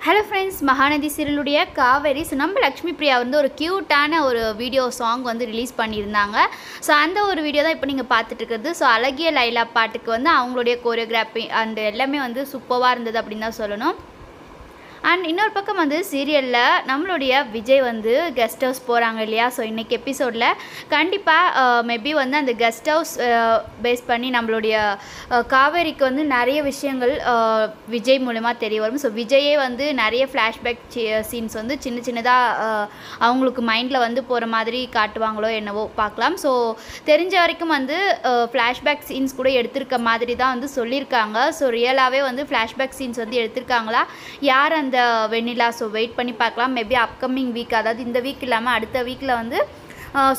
Hello friends, Mahanadi சீரியலுடைய Kaveri நம்ம லக்ஷ்மி பிரியா வந்து ஒரு க்யூட்டான ஒரு வீடியோ சாங் வந்து ரிலீஸ் பண்ணியிருந்தாங்க. ஸோ அந்த ஒரு வீடியோ தான் இப்போ நீங்கள் பார்த்துட்டு இருக்கிறது. ஸோ அழகிய லைலா பாட்டுக்கு வந்து அவங்களுடைய கோரியோகிராஃபி அண்ட் எல்லாமே வந்து சூப்பராக இருந்தது அப்படின்னு தான் சொல்லணும். அண்ட் இன்னொரு பக்கம் வந்து சீரியலில் நம்மளுடைய விஜய் வந்து கெஸ்ட் ஹவுஸ் போகிறாங்க இல்லையா. ஸோ இன்றைக்கி எபிசோடில் கண்டிப்பாக மேபி வந்து அந்த கெஸ்ட் ஹவுஸ் பேஸ் பண்ணி நம்மளுடைய காவேரிக்கு வந்து நிறைய விஷயங்கள் விஜய் மூலமாக தெரிய வரும். ஸோ விஜயே வந்து நிறைய ஃப்ளாஷ்பேக் சீன்ஸ் வந்து சின்ன சின்னதாக அவங்களுக்கு மைண்டில் வந்து போகிற மாதிரி காட்டுவாங்களோ என்னவோ பார்க்கலாம். ஸோ தெரிஞ்ச வரைக்கும் வந்து ஃப்ளாஷ்பேக் சீன்ஸ் கூட எடுத்திருக்க மாதிரி தான் வந்து சொல்லியிருக்காங்க. ஸோ ரியலாகவே வந்து ஃப்ளாஷ்பேக் சீன்ஸ் வந்து எடுத்திருக்காங்களா யார் அந்த வெண்ணிலா? ஸோ வெயிட் பண்ணி பார்க்கலாம். மேபி அப்கமிங் வீக், அதாவது இந்த வீக் இல்லாமல் அடுத்த வீக்கில் வந்து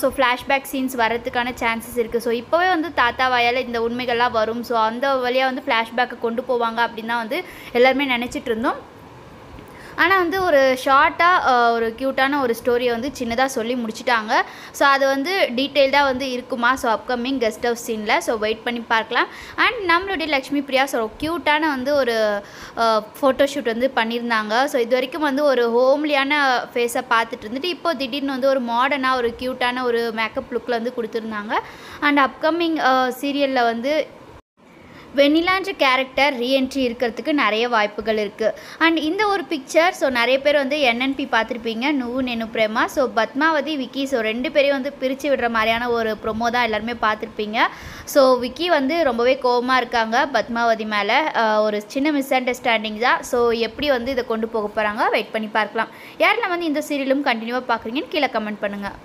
ஸோ ஃப்ளாஷ்பேக் சீன்ஸ் வரதுக்கான சான்சஸ் இருக்குது. ஸோ இப்போவே வந்து தாத்தா வாயால் இந்த உண்மைகள்லாம் வரும். ஸோ அந்த வழியாக வந்து ஃப்ளாஷ்பேக்கை கொண்டு போவாங்க அப்படின்னு தான் வந்து எல்லாருமே நினச்சிட்டு இருந்தோம். ஆனால் வந்து ஒரு ஷார்ட்டாக ஒரு க்யூட்டான ஒரு ஸ்டோரியை வந்து சின்னதாக சொல்லி முடிச்சிட்டாங்க. ஸோ அது வந்து டீட்டெயில்டாக வந்து இருக்குமா ஸோ அப்கமிங் கெஸ்ட் ஹவுஸ் சீனில். ஸோ வெயிட் பண்ணி பார்க்கலாம். அண்ட் நம்மளுடைய லக்ஷ்மி பிரியா ஸோ க்யூட்டான வந்து ஒரு ஃபோட்டோஷூட் வந்து பண்ணியிருந்தாங்க. ஸோ இது வரைக்கும் வந்து ஒரு ஹோம்லியான ஃபேஸை பார்த்துட்டு இருந்துட்டு இப்போ திடீர்னு வந்து ஒரு மாடர்னாக ஒரு க்யூட்டான ஒரு மேக்கப் லுக்கில் வந்து கொடுத்துருந்தாங்க. அண்ட் அப்கமிங் சீரியலில் வந்து வெண்ணிலான்ற கேரக்டர் ரீஎன்ட்ரி இருக்கிறதுக்கு நிறைய வாய்ப்புகள் இருக்குது. அண்ட் இந்த ஒரு பிக்சர் ஸோ நிறைய பேர் வந்து என்என்பி பார்த்துருப்பீங்க, நுவு நெனு பிரேமா. ஸோ பத்மாவதி விக்கி ஸோ ரெண்டு பேரையும் வந்து பிரித்து விடுற மாதிரியான ஒரு ப்ரொமோ தான் எல்லாருமே பார்த்துருப்பீங்க. ஸோ விக்கி வந்து ரொம்பவே கோவமாக இருக்காங்க பத்மாவதி மேலே. ஒரு சின்ன மிஸ் அண்டர்ஸ்டாண்டிங் தான். ஸோ எப்படி வந்து இதை கொண்டு போக போகிறாங்க வெயிட் பண்ணி பார்க்கலாம். யாரெல்லாம் வந்து இந்த சீரியலும் கண்டினியூவாக பார்க்குறீங்கன்னு கீழே கமெண்ட் பண்ணுங்கள்.